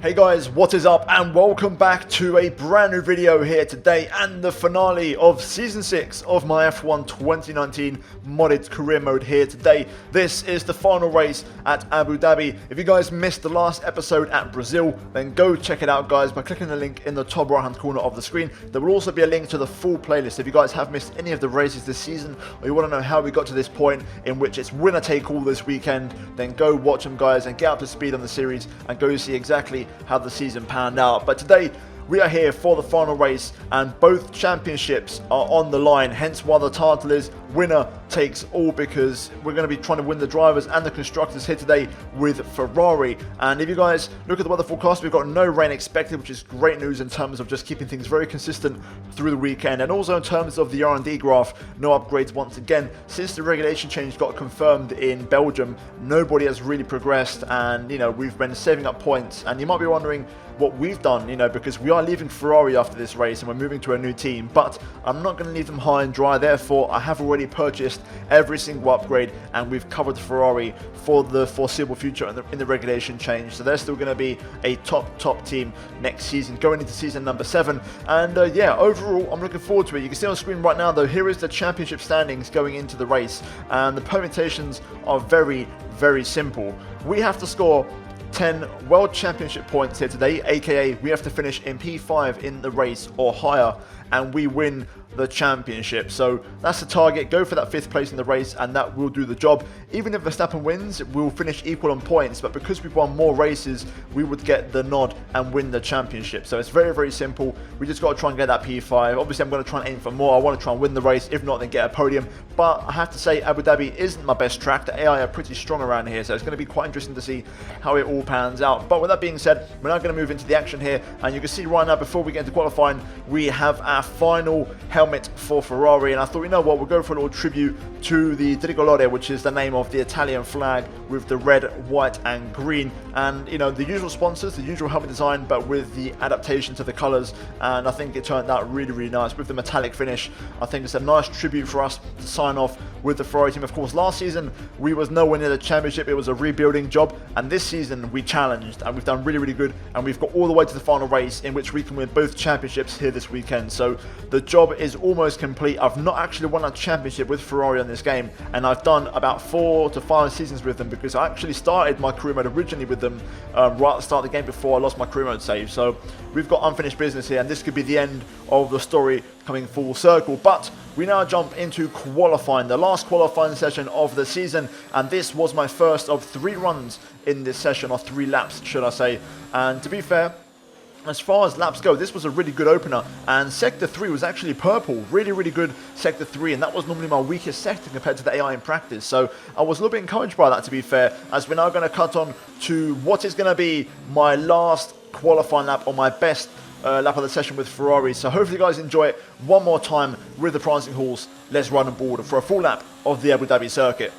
Hey guys, what is up, and welcome back to a brand new video here today and the finale of Season 6 of my F1 2019 modded career mode here today. This is the final race at Abu Dhabi. If you guys missed the last episode at Brazil, then go check it out guys by clicking the link in the top right hand corner of the screen. There will also be a link to the full playlist if you guys have missed any of the races this season, or you want to know how we got to this point in which it's winner take all this weekend, then go watch them guys and get up to speed on the series and go see exactly how the season panned out. But today we are here for the final race and both championships are on the line, hence why the title is winner takes all, because we're going to be trying to win the drivers and the constructors here today with Ferrari. And if you guys look at the weather forecast, we've got no rain expected, which is great news in terms of just keeping things very consistent through the weekend. And also in terms of the R&D graph, no upgrades once again. Since the regulation change got confirmed in Belgium, nobody has really progressed, and we've been saving up points. And you might be wondering what we've done, because we are leaving Ferrari after this race and we're moving to a new team, but I'm not going to leave them high and dry. Therefore, I have already purchased every single upgrade and we've covered Ferrari for the foreseeable future in the regulation change. So they're still going to be a top team next season, going into season number 7. And yeah, overall, I'm looking forward to it. You can see on the screen right now, though, here is the championship standings going into the race, and the permutations are very, very simple. We have to score 10 World Championship points here today, aka we have to finish in P5 in the race or higher, and we win the championship. So that's the target. Go for that 5th place in the race and that will do the job. Even if Verstappen wins, we'll finish equal on points, but because we've won more races, we would get the nod and win the championship. So it's very, very simple. We just got to try and get that P5. Obviously, I'm going to try and aim for more. I want to try and win the race. If not, then get a podium. But I have to say, Abu Dhabi isn't my best track. The AI are pretty strong around here, so it's going to be quite interesting to see how it all pans out. But with that being said, we're now going to move into the action here, and you can see right now, before we get into qualifying, we have our final helmet for Ferrari. And I thought, you know what, we'll go for a little tribute to the Tricolore, which is the name of the Italian flag, with the red, white and green, and the usual sponsors, the usual helmet design, but with the adaptation to the colors. And I think it turned out really, really nice with the metallic finish. I think it's a nice tribute for us to sign off with the Ferrari team. Of course, last season we was nowhere near the championship. It was a rebuilding job, and this season we challenged and we've done really, really good, and we've got all the way to the final race in which we can win both championships here this weekend. So the job is almost complete. I've not actually won a championship with Ferrari on this game, and I've done about 4 to 5 seasons with them, because I actually started my career mode originally with them right at the start of the game before I lost my career mode save. So we've got unfinished business here, and this could be the end of the story coming full circle. But we now jump into qualifying, the last qualifying session of the season, and this was my first of 3 runs in this session, or 3 laps should I say. And to be fair, as far as laps go, this was a really good opener, and Sector 3 was actually purple. Really, really good Sector 3, and that was normally my weakest sector compared to the AI in practice. So I was a little bit encouraged by that, to be fair, as we're now going to cut on to what is going to be my last qualifying lap, or my best lap of the session with Ferrari. So hopefully you guys enjoy it one more time with the prancing horse. Let's run aboard for a full lap of the Abu Dhabi circuit.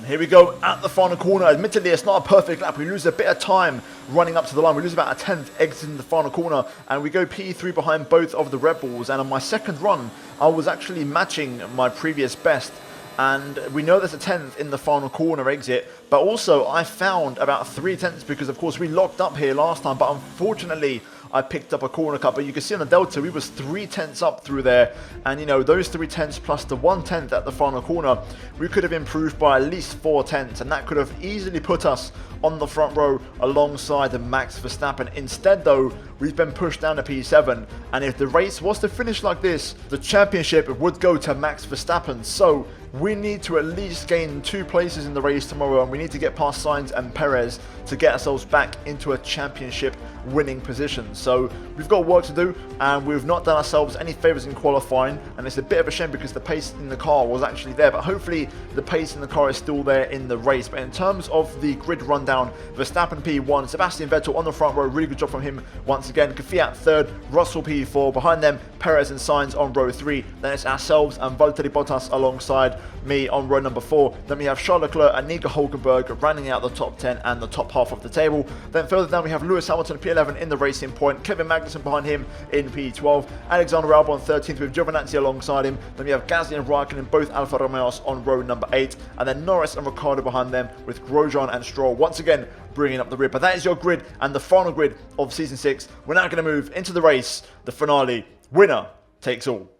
Here we go at the final corner. Admittedly, it's not a perfect lap. We lose a bit of time running up to the line. We lose about a 10th exiting the final corner, and we go P3 behind both of the Red Bulls. And on my second run, I was actually matching my previous best. And we know there's a 10th in the final corner exit, but also I found about 3 tenths because, of course, we locked up here last time, but unfortunately, I picked up a corner cut. But you can see on the Delta, we was 3 tenths up through there. And, you know, those 3 tenths plus the 1 tenth at the final corner, we could have improved by at least 4 tenths. And that could have easily put us on the front row alongside the Max Verstappen. Instead, though, we've been pushed down to P7. And if the race was to finish like this, the championship would go to Max Verstappen. So we need to at least gain 2 places in the race tomorrow, and we need to get past Sainz and Perez to get ourselves back into a championship winning position. So we've got work to do, and we've not done ourselves any favours in qualifying, and it's a bit of a shame because the pace in the car was actually there, but hopefully the pace in the car is still there in the race. But in terms of the grid rundown, Verstappen P1, Sebastian Vettel on the front row, really good job from him once again. Kvyat third, Russell P4, behind them Perez and Sainz on row 3, then it's ourselves and Valtteri Bottas alongside me on row number 4. Then we have Charles Leclerc and Nico Hulkenberg rounding out the top 10 and the top half of the table. Then further down we have Lewis Hamilton P11 in the Racing Point, Kevin Magnussen behind him in P12, Alexander Albon 13th with Giovinazzi alongside him. Then we have Gasly and Raikkonen, both Alfa Romeos on row number 8, and then Norris and Ricciardo behind them with Grosjean and Stroll once again bringing up the rear. But that is your grid and the final grid of Season 6. We're now going to move into the race, the finale. Winner takes all.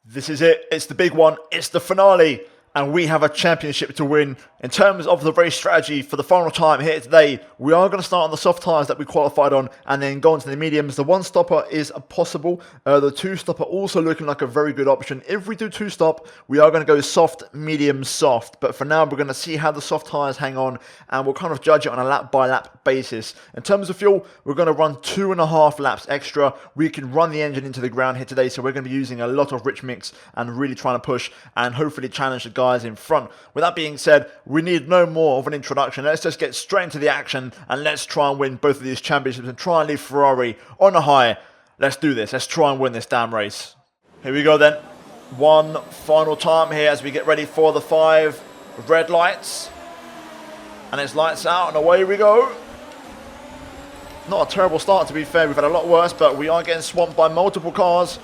This is it. It's the big one. It's the finale. And we have a championship to win. In terms of the race strategy for the final time here today, we are going to start on the soft tyres that we qualified on and then go into the mediums. The 1-stopper is possible. The 2-stopper also looking like a very good option. If we do 2-stop, we are going to go soft, medium, soft. But for now, we're going to see how the soft tyres hang on, and we'll kind of judge it on a lap-by-lap basis. In terms of fuel, we're going to run 2.5 laps extra. We can run the engine into the ground here today, so we're going to be using a lot of rich mix and really trying to push and hopefully challenge the guys in front. With that being said, we need no more of an introduction. Let's just get straight into the action and let's try and win both of these championships and try and leave Ferrari on a high. Let's do this. Let's try and win this damn race. Here we go then. One final time here as we get ready for the 5 red lights. And it's lights out and away we go. Not a terrible start, to be fair. We've had a lot worse, but we are getting swamped by multiple cars.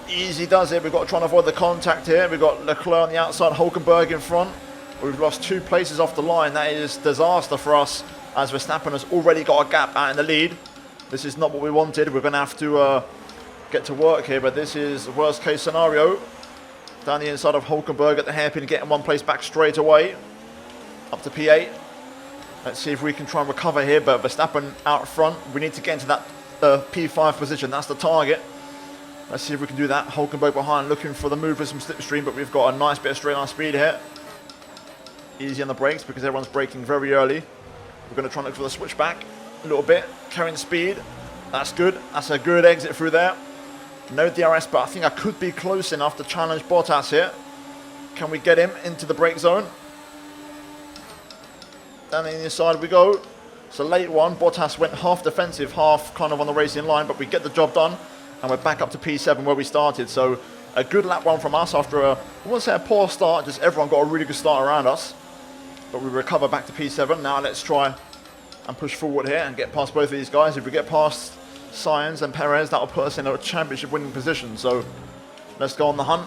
Easy does it. We've got to try and avoid the contact here. We've got Leclerc on the outside, Hulkenberg in front. We've lost 2 places off the line. That is disaster for us, as Verstappen has already got a gap out in the lead. This is not what we wanted. We're going to have to get to work here, but this is the worst case scenario. Down the inside of Hulkenberg at the hairpin, getting 1 place back straight away. Up to P8. Let's see if we can try and recover here, but Verstappen out front. We need to get into that P5 position. That's the target. Let's see if we can do that. Hulkenberg behind, looking for the move with some slipstream, but we've got a nice bit of straight line speed here. Easy on the brakes because everyone's braking very early. We're going to try and look for the switchback a little bit. Carrying speed. That's good. That's a good exit through there. No DRS, but I think I could be close enough to challenge Bottas here. Can we get him into the brake zone? Down the inside we go. It's a late one. Bottas went half defensive, half kind of on the racing line, but we get the job done. And we're back up to P7 where we started. So a good lap one from us after I wouldn't say a poor start, just everyone got a really good start around us. But we recover back to P7. Now let's try and push forward here and get past both of these guys. If we get past Sainz and Perez, that'll put us in a championship winning position. So let's go on the hunt.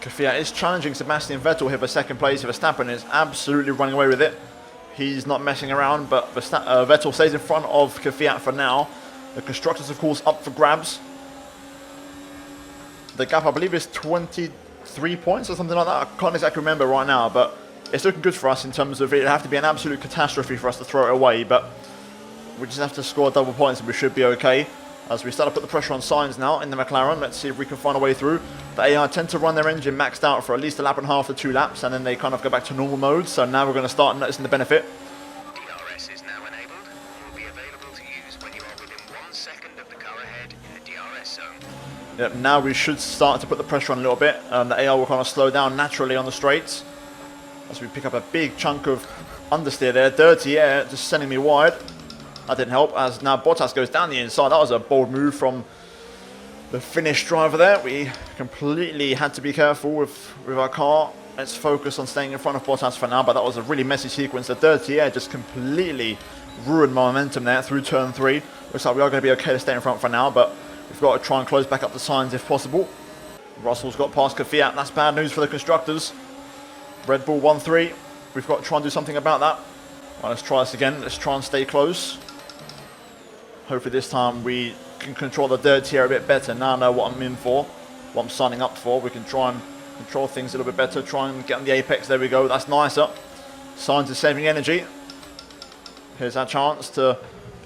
Kvyat is challenging Sebastian Vettel here for second place. Verstappen is absolutely running away with it. He's not messing around, but Vettel stays in front of Kvyat for now. The constructors, of course, up for grabs. The gap, I believe, is 23 points or something like that. I can't exactly remember right now, but it's looking good for us in terms of it'd have to be an absolute catastrophe for us to throw it away, but we just have to score double points and we should be okay. As we start to put the pressure on Sainz now in the McLaren, let's see if we can find a way through. The AI tend to run their engine maxed out for at least a lap and a half to 2 laps, and then they kind of go back to normal mode, so now we're going to start noticing the benefit. DRS is now enabled. Will be available to use when you are within 1 second of the car ahead in the DRS zone. Yep, now we should start to put the pressure on a little bit. The AI will kind of slow down naturally on the straights as we pick up a big chunk of understeer there. Dirty air, just sending me wide. That didn't help, as now Bottas goes down the inside. That was a bold move from the Finnish driver there. We completely had to be careful with our car. Let's focus on staying in front of Bottas for now, but that was a really messy sequence. The dirty air just completely ruined my momentum there through turn 3. Looks like we are going to be okay to stay in front for now, but we've got to try and close back up the signs if possible. Russell's got past Kvyat. That's bad news for the constructors. Red Bull 1-3. We've got to try and do something about that. Right, let's try this again. Let's try and stay close. Hopefully this time we can control the dirty air a bit better. Now I know what I'm in for, what I'm signing up for. We can try and control things a little bit better. Try and get on the apex. There we go. That's nicer. Signs of saving energy. Here's our chance to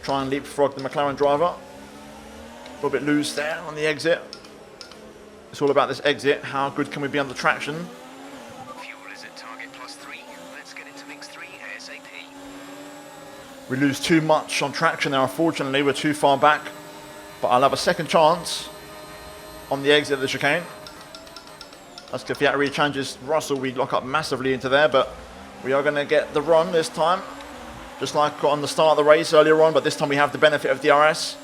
try and leapfrog the McLaren driver. A little bit loose there on the exit. It's all about this exit. How good can we be on the traction? Fuel is at target +3. Let's get into mix 3 ASAP. We lose too much on traction there, unfortunately. We're too far back. But I'll have a second chance on the exit of the chicane. As Kvyat rechallenges Russell, we lock up massively into there, but we are going to get the run this time. Just like on the start of the race earlier on, but this time we have the benefit of DRS.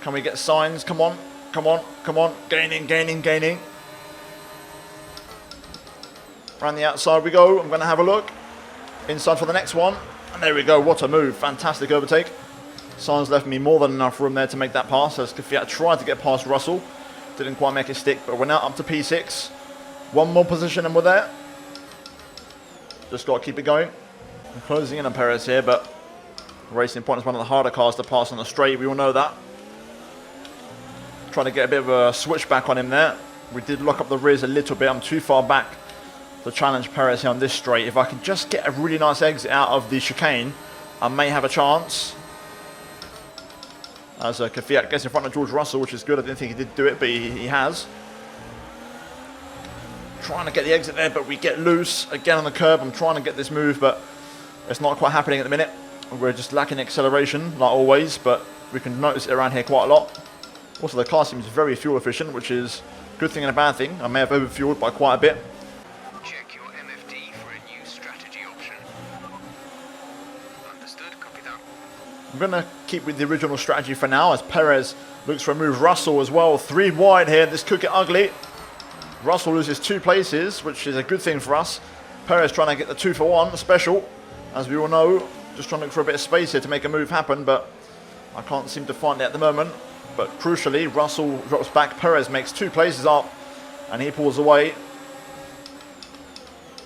Can we get signs? Come on, come on, come on. Gaining, gaining, gaining. Around the outside we go. I'm going to have a look. Inside for the next one. And there we go. What a move. Fantastic overtake. Signs left me more than enough room there to make that pass, as Kvyat tried to get past Russell. Didn't quite make it stick, but we're now up to P6. One more position and we're there. Just got to keep it going. I'm closing in on Perez here, but Racing Point is one of the harder cars to pass on the straight. We all know that. Trying to get a bit of a switchback on him there. We did lock up the rears a little bit. I'm too far back to challenge Perez here on this straight. If I can just get a really nice exit out of the chicane, I may have a chance. As Kvyat gets in front of George Russell, which is good. I didn't think he did do it, but he has. Trying to get the exit there, but we get loose again on the curb. I'm trying to get this move, but it's not quite happening at the minute. We're just lacking acceleration, like always, but we can notice it around here quite a lot. Also, the car seems very fuel efficient, which is a good thing and a bad thing. I may have overfueled by quite a bit. Check your MFD for a new strategy option. Understood, copy that. I'm going to keep with the original strategy for now, as Perez looks to remove Russell as well. 3 wide here. This could get ugly. Russell loses 2 places, which is a good thing for us. Perez trying to get the 2 for 1 special, as we all know. Just trying to look for a bit of space here to make a move happen, but I can't seem to find it at the moment. But crucially, Russell drops back. Perez makes 2 places up, and he pulls away.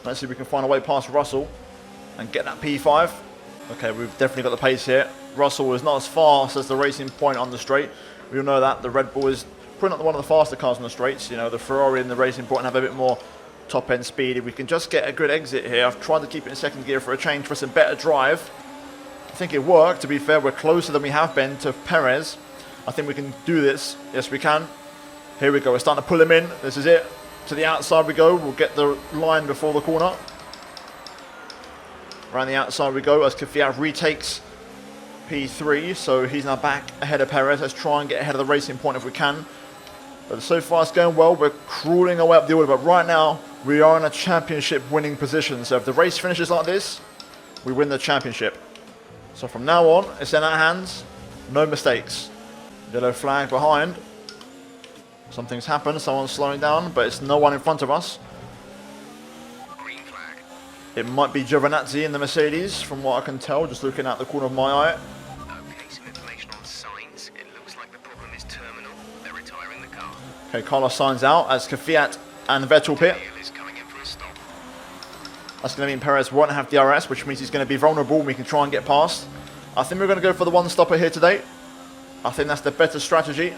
Let's see if we can find a way past Russell and get that P5. Okay, we've definitely got the pace here. Russell is not as fast as the Racing Point on the straight. We all know that. The Red Bull is probably not one of the faster cars on the straights. You know, the Ferrari and the Racing Point have a bit more top-end speed. If we can just get a good exit here. I've tried to keep it in second gear for a change, for some better drive. I think it worked, to be fair. We're closer than we have been to Perez. I think we can do this. Yes, we can. Here we go. We're starting to pull him in. This is it. To the outside we go. We'll get the line before the corner. Around the outside we go as Kvyat retakes P3. So he's now back ahead of Perez. Let's try and get ahead of the Racing Point if we can. But so far it's going well. We're crawling our way up the order. But right now we are in a championship winning position. So if the race finishes like this, we win the championship. So from now on, it's in our hands. No mistakes. Yellow flag behind. Something's happened. Someone's slowing down, but it's no one in front of us. Green flag. It might be Giovinazzi in the Mercedes, from what I can tell, just looking out the corner of my eye. Okay, some information on signs. It looks like the problem is terminal. They're retiring the car. Okay, Carlos Sainz out as Kvyat and Vettel pit. Daniel is coming in for a stop. That's going to mean Perez won't have DRS, which means he's going to be vulnerable and we can try and get past. I think we're going to go for the one-stopper here today. I think that's the better strategy.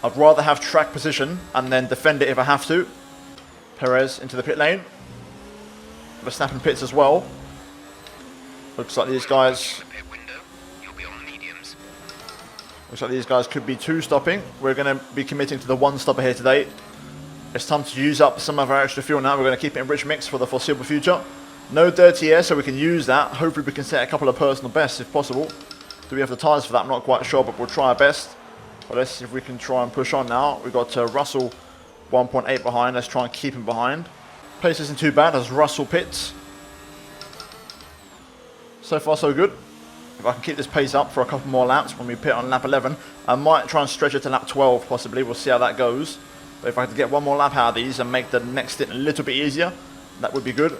I'd rather have track position and then defend it if I have to. Perez into the pit lane. Verstappen pits as well. Looks like these guys... The pit window. You'll be on mediums. Looks like these guys could be 2-stopping. We're going to be committing to the one-stopper here today. It's time to use up some of our extra fuel now. We're going to keep it in rich mix for the foreseeable future. No dirty air, so we can use that. Hopefully we can set a couple of personal bests if possible. Do we have the tyres for that? I'm not quite sure, but we'll try our best. But let's see if we can try and push on now. We've got Russell 1.8 behind. Let's try and keep him behind. Pace isn't too bad as Russell pits. So far so good. If I can keep this pace up for a couple more laps when we pit on lap 11, I might try and stretch it to lap 12 possibly. We'll see how that goes. But if I can get one more lap out of these and make the next stint a little bit easier, That would be good.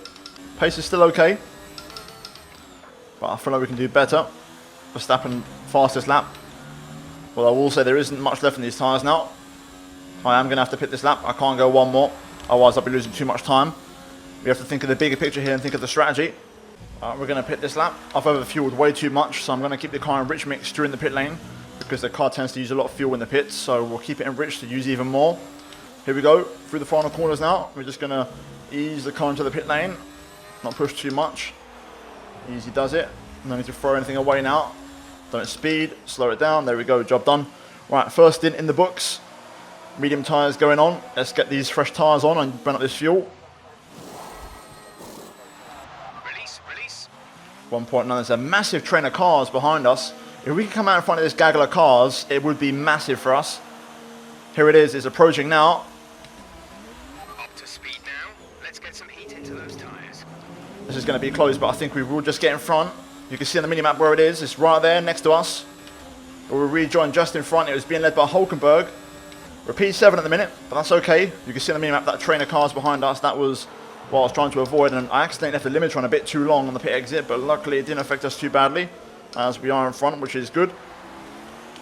Pace is still okay, but I feel like we can do better. Verstappen fastest lap. Well, I will say there isn't much left in these tyres now. I am going to have to pit this lap. I can't go one more, otherwise I'll be losing too much time. We have to think of the bigger picture here and think of the strategy. We're going to pit this lap. I've overfueled way too much, so I'm going to keep the car in rich mix during the pit lane, because the car tends to use a lot of fuel in the pits, so we'll keep it enriched to use even more. Here we go, through the final corners now. We're just going to ease the car into the pit lane, not push too much. Easy does it. No need to throw anything away now. Don't speed, slow it down. There we go, job done. Right, first stint in the books. Medium tyres going on. Let's get these fresh tyres on and burn up this fuel. Release. 1.9, there's a massive train of cars behind us. If we can come out in front of this gaggle of cars, it would be massive for us. Here it is, it's approaching now. Up to speed now. Let's get some heat into those tyres. This is going to be close, but I think we will just get in front. You can see on the mini-map where it is. It's right there next to us. We'll rejoin just in front. It was being led by Hulkenberg. We're P7 at the minute, but that's okay. You can see on the mini-map that train of cars behind us. That was what I was trying to avoid, and I accidentally left the limiter on a bit too long on the pit exit, but luckily it didn't affect us too badly, as we are in front, which is good.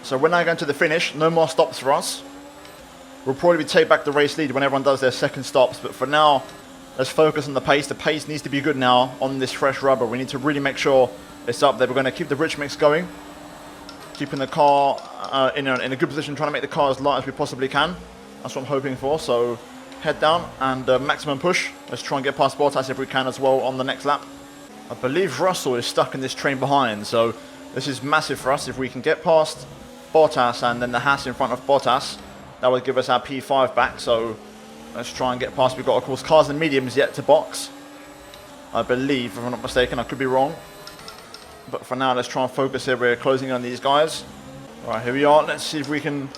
So we're now going to the finish. No more stops for us. We'll probably take back the race lead when everyone does their second stops, but for now, let's focus on the pace. The pace needs to be good now on this fresh rubber. We need to really make sure it's up there. We're going to keep the rich mix going, keeping the car in a good position, trying to make the car as light as we possibly can. That's what I'm hoping for. So head down and maximum push. Let's try and get past Bottas if we can as well on the next lap. I believe Russell is stuck in this train behind, so this is massive for us. If we can get past Bottas and then the Haas in front of Bottas, that would give us our P5 back. So let's try and get past. We've got, of course, cars and mediums yet to box, I believe, if I'm not mistaken. I could be wrong. But for now, let's try and focus here. We're closing in on these guys. All right, here we are. Let's see if we can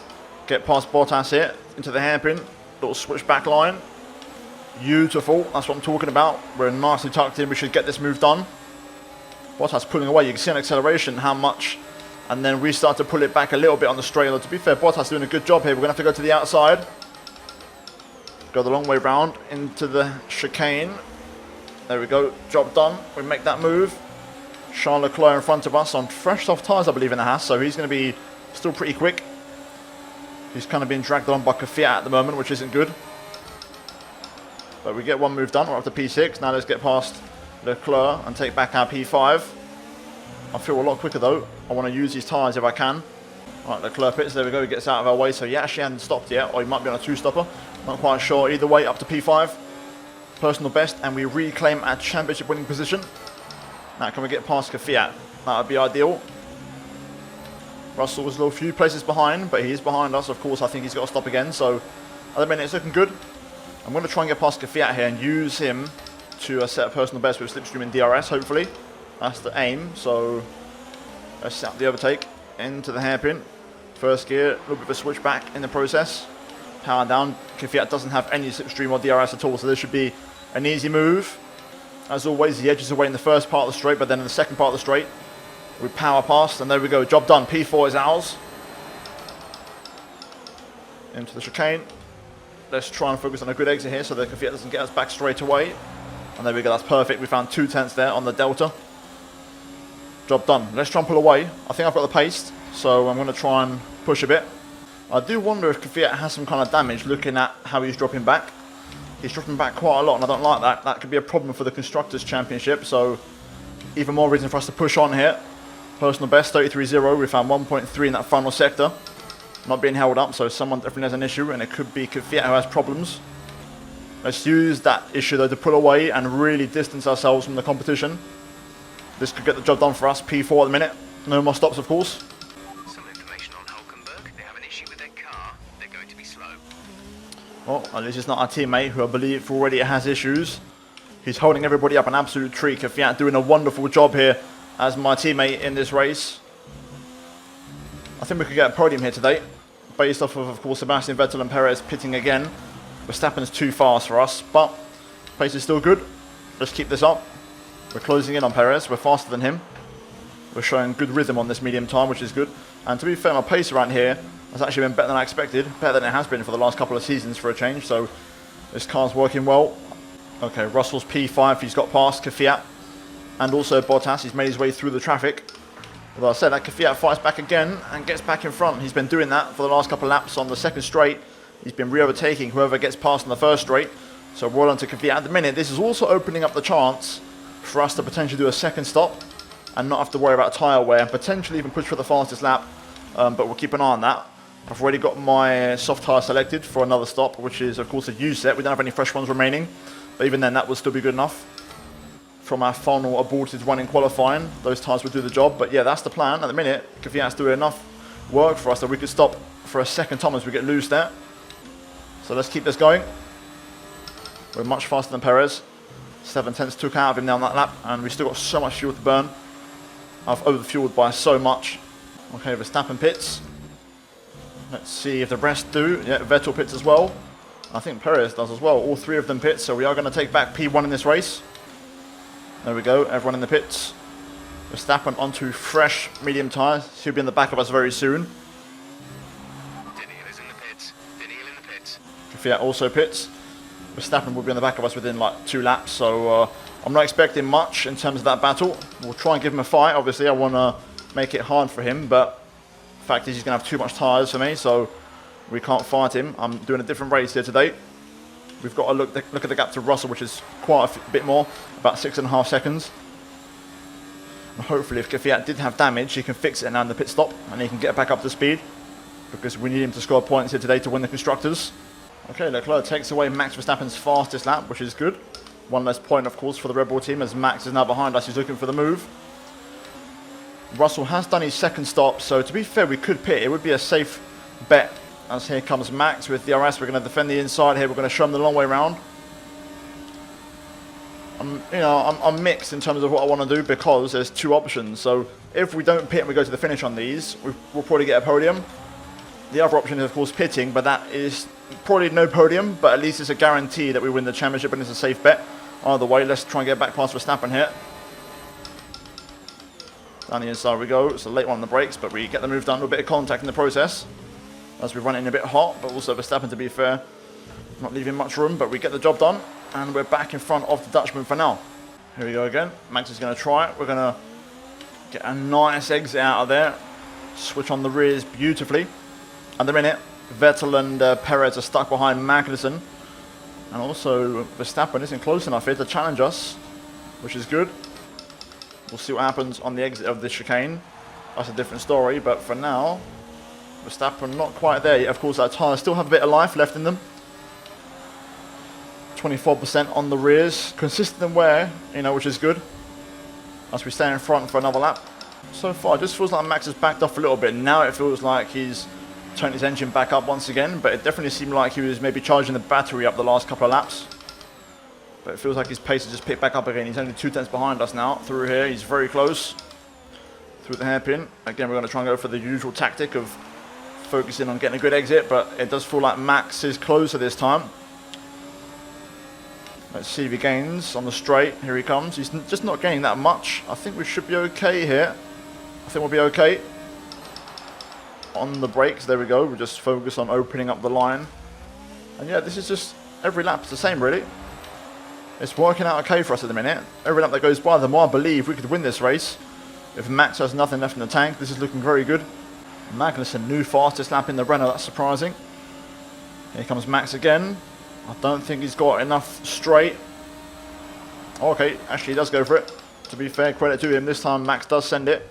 get past Bottas here into the hairpin. Little switch back line. Beautiful. That's what I'm talking about. We're nicely tucked in. We should get this move done. Bottas pulling away. You can see on acceleration how much. And then we start to pull it back a little bit on the straight. To be fair, Bottas doing a good job here. We're going to have to go to the outside. Go the long way round into the chicane. There we go. Job done. We make that move. Charles Leclerc in front of us on fresh soft tyres, I believe, in the Haas, so he's going to be still pretty quick. He's kind of being dragged on by Kvyat at the moment, which isn't good. But we get one move done. We're up to P6. Now let's get past Leclerc and take back our P5. I feel a lot quicker, though. I want to use these tyres if I can. All right, Leclerc pits. There we go. He gets out of our way, so he actually hasn't stopped yet, or he might be on a two-stopper. Not quite sure. Either way, up to P5. Personal best, and we reclaim our championship winning position. Now, can we get past Kvyat? That would be ideal. Russell was a few places behind, but he is behind us. Of course, I think he's got to stop again. So, at the minute, it's looking good. I'm going to try and get past Kvyat here and use him to set a personal best with slipstream and DRS, hopefully. That's the aim. So, let's set up the overtake into the hairpin. First gear, a little bit of a switchback in the process. Power down. Kvyat doesn't have any slipstream or DRS at all, so this should be an easy move. As always, the edges away in the first part of the straight, but then in the second part of the straight, we power past, and there we go. Job done. P4 is ours. Into the chicane. Let's try and focus on a good exit here so that Kvyat doesn't get us back straight away. And there we go. That's perfect. We found 2/10 there on the delta. Job done. Let's try and pull away. I think I've got the pace, so I'm going to try and push a bit. I do wonder if Kvyat has some kind of damage looking at how he's dropping back. He's dropping back quite a lot, and I don't like that. That could be a problem for the Constructors' Championship, so even more reason for us to push on here. Personal best, 33.0. We found 1.3 in that final sector. Not being held up, so someone definitely has an issue, and it could be Kvyat who has problems. Let's use that issue, though, to pull away and really distance ourselves from the competition. This could get the job done for us. P4 at the minute. No more stops, of course. Some information on Hulkenberg. They have an issue with their car. They're going to be slow. Well, at least it's not our teammate, who I believe already has issues. He's holding everybody up an absolute treat. Kvyat doing a wonderful job here as my teammate in this race. I think we could get a podium here today, based off of course, Sebastian Vettel and Perez pitting again. Verstappen's too fast for us, but pace is still good. Let's keep this up. We're closing in on Perez. We're faster than him. We're showing good rhythm on this medium time, which is good. And to be fair, my pace around here has actually been better than I expected. Better than it has been for the last couple of seasons for a change. So this car's working well. Okay, Russell's P5, he's got past Kvyat. And also Bottas, he's made his way through the traffic. Although I said that Kvyat fights back again and gets back in front. He's been doing that for the last couple of laps on the second straight. He's been re-overtaking whoever gets past on the first straight. So well on to Kvyat at the minute. This is also opening up the chance for us to potentially do a second stop and not have to worry about tyre wear and potentially even push for the fastest lap. But we'll keep an eye on that. I've already got my soft tyre selected for another stop, which is of course a U set. We don't have any fresh ones remaining, but even then that would still be good enough. From our final aborted run in qualifying, those tyres would do the job. But yeah, that's the plan at the minute. Kvyat's doing enough work for us that we could stop for a second time as we get loose there. So let's keep this going. We're much faster than Perez. 7/10 took out of him now on that lap, and we still got so much fuel to burn. I've overfueled by so much. Okay, Verstappen pits. Let's see if the rest do. Yeah, Vettel pits as well. I think Perez does as well. All three of them pits, so we are going to take back P1 in this race. There we go, everyone in the pits. Verstappen onto fresh medium tyres. He'll be in the back of us very soon. Daniel is in the pits. Daniel in the pits. Kvyat also pits. Verstappen will be on the back of us within like 2 laps, so I'm not expecting much in terms of that battle. We'll try and give him a fight. Obviously, I want to make it hard for him, but the fact is he's going to have too much tyres for me, so we can't fight him. I'm doing a different race here today. We've got to look at the gap to Russell, which is quite a bit more, about 6.5 seconds. And hopefully, if Kvyat did have damage, he can fix it now in the pit stop, and he can get back up to speed, because we need him to score points here today to win the Constructors. Okay, Leclerc takes away Max Verstappen's fastest lap, which is good. One less point, of course, for the Red Bull team, as Max is now behind us. He's looking for the move. Russell has done his second stop, so to be fair, we could pit. It would be a safe bet. As here comes Max with the RS. We're going to defend the inside here. We're going to show him the long way round. I'm mixed in terms of what I want to do, because there's 2 options. So if we don't pit and we go to the finish on these, we'll probably get a podium. The other option is, of course, pitting, but that is probably no podium, but at least it's a guarantee that we win the championship, and it's a safe bet. Either way, let's try and get back past Verstappen here. Down the inside we go. It's a late one on the brakes, but we get the move done with a bit of contact in the process. As we run in a bit hot, but also Verstappen, to be fair, not leaving much room, but we get the job done, and we're back in front of the Dutchman for now. Here we go again. Max is going to try it. We're going to get a nice exit out of there. Switch on the rears beautifully. At the minute, Vettel and Perez are stuck behind Magnussen. And also, Verstappen isn't close enough here to challenge us, which is good. We'll see what happens on the exit of this chicane. That's a different story, but for now, Verstappen not quite there yet. Of course, our tyres still have a bit of life left in them. 24% on the rears. Consistent wear, which is good. As we stay in front for another lap. So far, it just feels like Max has backed off a little bit. Now it feels like he's turned his engine back up once again, but it definitely seemed like he was maybe charging the battery up the last couple of laps. But it feels like his pace has just picked back up again. He's only 2/10 behind us now. Through here, he's very close. Through the hairpin. Again, we're going to try and go for the usual tactic of focusing on getting a good exit, but it does feel like Max is closer this time. Let's see if he gains on the straight. Here he comes. He's just not gaining that much. I think we should be okay here. I think we'll be okay. On the brakes, there we go. We just focus on opening up the line. And yeah, this is just, every lap's the same really. It's working out okay for us at the minute. Every lap that goes by, the more I believe we could win this race. If Max has nothing left in the tank, this is looking very good. Magnussen, new fastest lap in the Renault, that's surprising. Here comes Max again. I don't think he's got enough straight. Okay, actually he does go for it. To be fair, credit to him, this time Max does send it.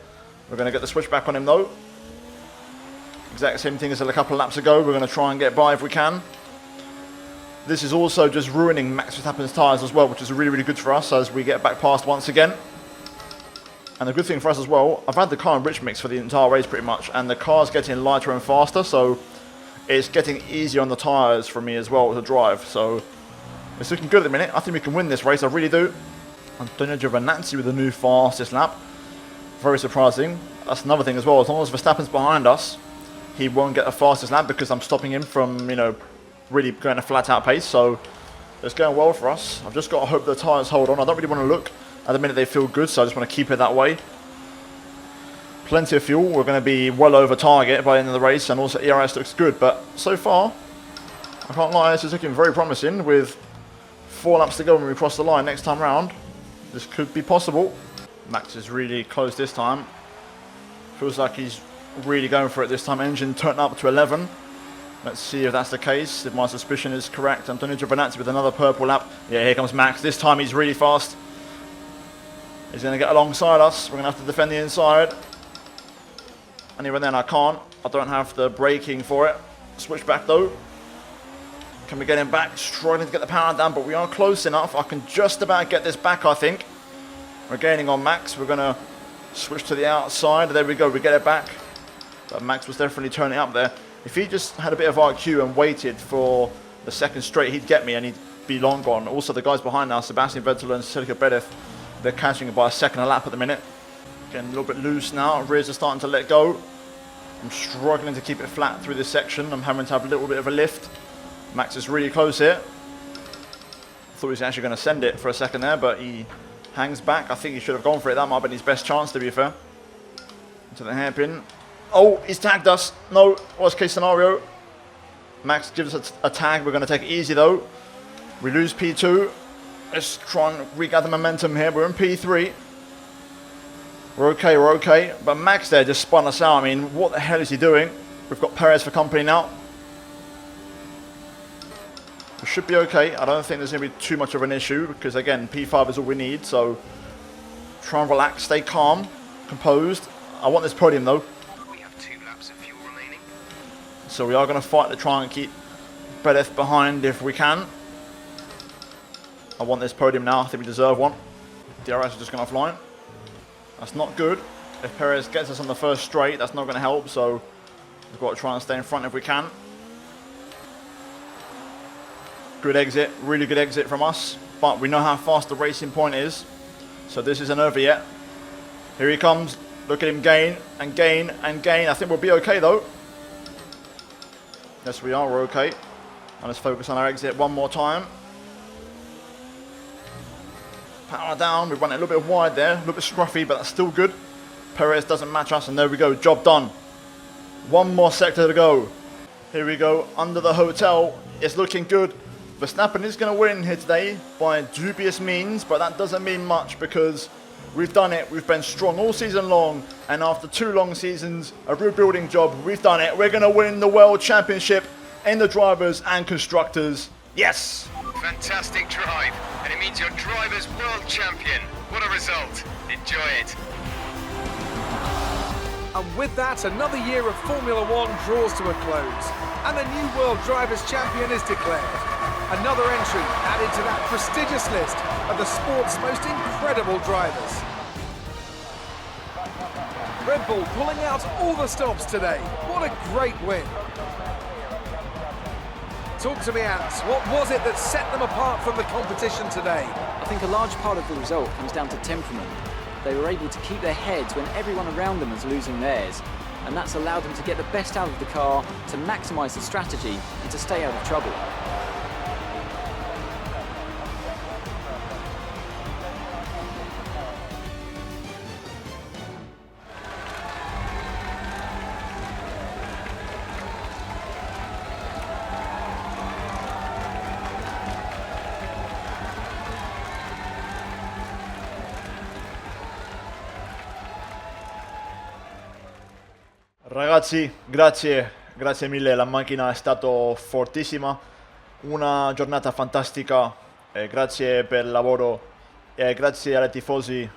We're going to get the switch back on him though. Exact same thing as a couple of laps ago. We're going to try and get by if we can. This is also just ruining Max Verstappen's tyres as well, which is really, really good for us as we get back past once again. And the good thing for us as well, I've had the car in rich mix for the entire race pretty much, and the car's getting lighter and faster, so it's getting easier on the tyres for me as well to drive. So it's looking good at the minute. I think we can win this race, I really do. Antonio Giovinazzi with the new fastest lap. Very surprising. That's another thing as well. As long as Verstappen's behind us, he won't get the fastest lap because I'm stopping him from, really going a flat out pace. So it's going well for us. I've just got to hope the tyres hold on. I don't really want to look. At the minute they feel good, so I just want to keep it that way. Plenty of fuel. We're going to be well over target by the end of the race, and also ERS looks good. But so far, I can't lie, this is looking very promising with 4 laps to go when we cross the line next time round. This could be possible. Max is really close this time. Feels like he's really going for it this time. Engine turned up to 11. Let's see if that's the case, if my suspicion is correct. Antonio Giovinazzi with another purple lap. Yeah, here comes Max. This time he's really fast. He's going to get alongside us. We're going to have to defend the inside. And even then I can't. I don't have the braking for it. Switch back though. Can we get him back? Struggling to get the power down, but we are close enough. I can just about get this back, I think. We're gaining on Max. We're going to switch to the outside. There we go. We get it back. But Max was definitely turning up there. If he just had a bit of IQ and waited for the second straight, he'd get me and he'd be long gone. Also, the guys behind now, Sebastian Vettel and Sergio Perez, they're catching it by a second a lap at the minute. Getting a little bit loose now. Rears are starting to let go. I'm struggling to keep it flat through this section. I'm having to have a little bit of a lift. Max is really close here. I thought he was actually going to send it for a second there, but he hangs back. I think he should have gone for it. That might have been his best chance, to be fair. Into the hairpin. Oh, he's tagged us. No, worst case scenario. Max gives us a tag. We're going to take it easy though. We lose P2. Let's try and regather momentum here. We're in P3. We're okay. But Max there just spun us out. I mean, what the hell is he doing? We've got Perez for company now. We should be okay. I don't think there's going to be too much of an issue because, again, P5 is all we need. So try and relax, stay calm, composed. I want this podium though. So we are going to fight to try and keep Perez behind if we can. I want this podium now. I think we deserve one. DRS is just going offline. That's not good. If Perez gets us on the first straight, that's not going to help. So we've got to try and stay in front if we can. Good exit. Really good exit from us. But we know how fast the racing point is. So this isn't over yet. Here he comes. Look at him gain and gain and gain. I think we'll be okay though. Yes, we are. We're okay. And let's focus on our exit one more time. Power down. We run it a little bit wide there. A little bit scruffy, but that's still good. Perez doesn't match us, and there we go. Job done. One more sector to go. Here we go. Under the hotel. It's looking good. Verstappen is going to win here today by dubious means, but that doesn't mean much because we've done it. We've been strong all season long, and after 2 long seasons, a rebuilding job, we've done it. We're going to win the World Championship in the drivers and constructors. Yes! Fantastic drive, and it means you're drivers' world champion. What a result. Enjoy it. And with that, another year of Formula One draws to a close, and a new World Drivers' Champion is declared. Another entry added to that prestigious list of the sport's most incredible drivers. Red Bull pulling out all the stops today. What a great win. Talk to me, Ants. What was it that set them apart from the competition today? I think a large part of the result comes down to temperament. They were able to keep their heads when everyone around them was losing theirs, and that's allowed them to get the best out of the car, to maximise the strategy, and to stay out of trouble. Ragazzi, grazie mille, la macchina è stata fortissima, una giornata fantastica, grazie per il lavoro e grazie ai tifosi,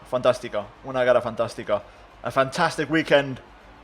fantastica, una gara fantastica, a fantastic weekend,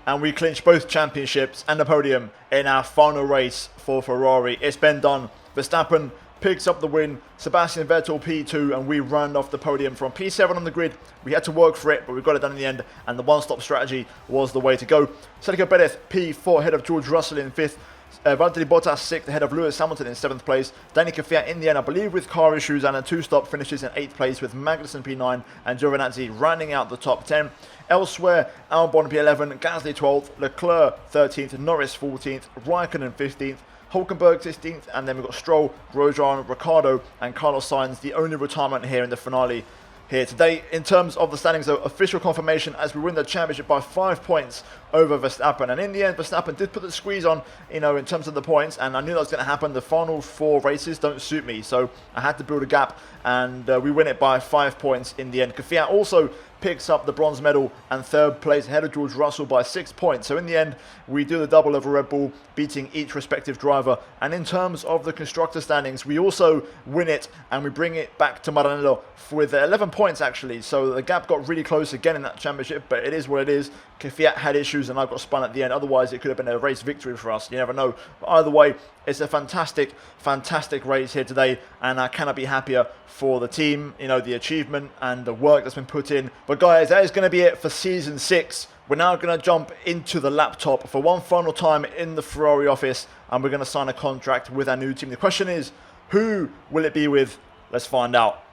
and we clinched both championships and the podium in our final race for Ferrari. It's been done. Verstappen picks up the win, Sebastian Vettel P2, and we round off the podium from P7 on the grid. We had to work for it, but we got it done in the end, and the one-stop strategy was the way to go. Sergio Perez P4 ahead of George Russell in 5th, Valtteri Bottas 6th ahead of Lewis Hamilton in 7th place. Danny Kvyat in the end, I believe, with car issues and a 2-stop finishes in 8th place with Magnussen P9 and Giovinazzi rounding out the top 10. Elsewhere, Albon P11, Gasly 12th, Leclerc 13th, Norris 14th, Raikkonen 15th, Hulkenberg 16th, and then we've got Stroll, Grosjean, Ricciardo and Carlos Sainz, the only retirement here in the finale here today. In terms of the standings, though, official confirmation as we win the championship by 5 points over Verstappen. And in the end, Verstappen did put the squeeze on, in terms of the points, and I knew that was going to happen. The final 4 races don't suit me, so I had to build a gap, and we win it by 5 points in the end. Kvyat also picks up the bronze medal and 3rd place ahead of George Russell by 6 points. So in the end, we do the double over Red Bull, beating each respective driver. And in terms of the constructor standings, we also win it and we bring it back to Maranello with 11 points actually. So the gap got really close again in that championship, but it is what it is. Kvyat had issues and I got spun at the end. Otherwise, it could have been a race victory for us. You never know. But either way, it's a fantastic, fantastic race here today, and I cannot be happier for the team, the achievement and the work that's been put in. But guys, that is going to be it for Season 6. We're now going to jump into the laptop for one final time in the Ferrari office, and we're going to sign a contract with our new team. The question is, who will it be with? Let's find out.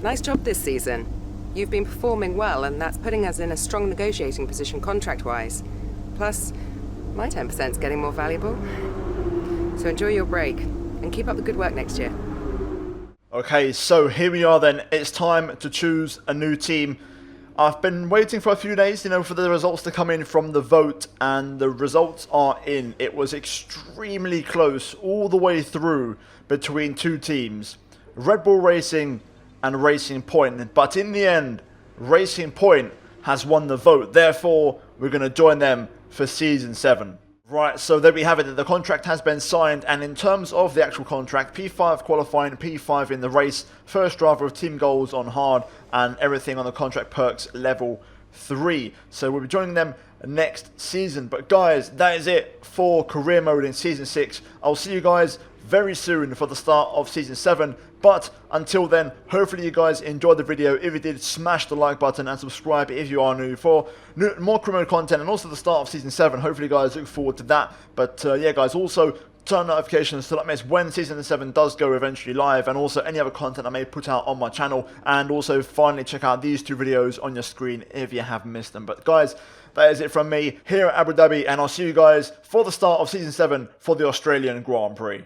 Nice job this season. You've been performing well, and that's putting us in a strong negotiating position contract-wise. Plus, my 10%'s getting more valuable. So enjoy your break, and keep up the good work next year. Okay, so here we are then. It's time to choose a new team. I've been waiting for a few days, for the results to come in from the vote, and the results are in. It was extremely close all the way through between 2 teams, Red Bull Racing and Racing Point. But in the end, Racing Point has won the vote. Therefore, we're going to join them for Season 7. Right, so there we have it. The contract has been signed, and in terms of the actual contract, P5 qualifying, P5 in the race, first driver of team goals on hard, and everything on the contract perks level 3. So we'll be joining them next season. But guys, that is it for career mode in Season 6. I'll see you guys very soon for the start of Season 7. But until then, hopefully you guys enjoyed the video. If you did, smash the like button and subscribe if you are new for more career mode content and also the start of Season 7. Hopefully you guys look forward to that. But yeah guys, also turn notifications to not miss when Season 7 does go eventually live, and also any other content I may put out on my channel. And also finally check out these 2 videos on your screen if you have missed them. But guys, that is it from me here at Abu Dhabi, and I'll see you guys for the start of Season 7 for the Australian Grand Prix.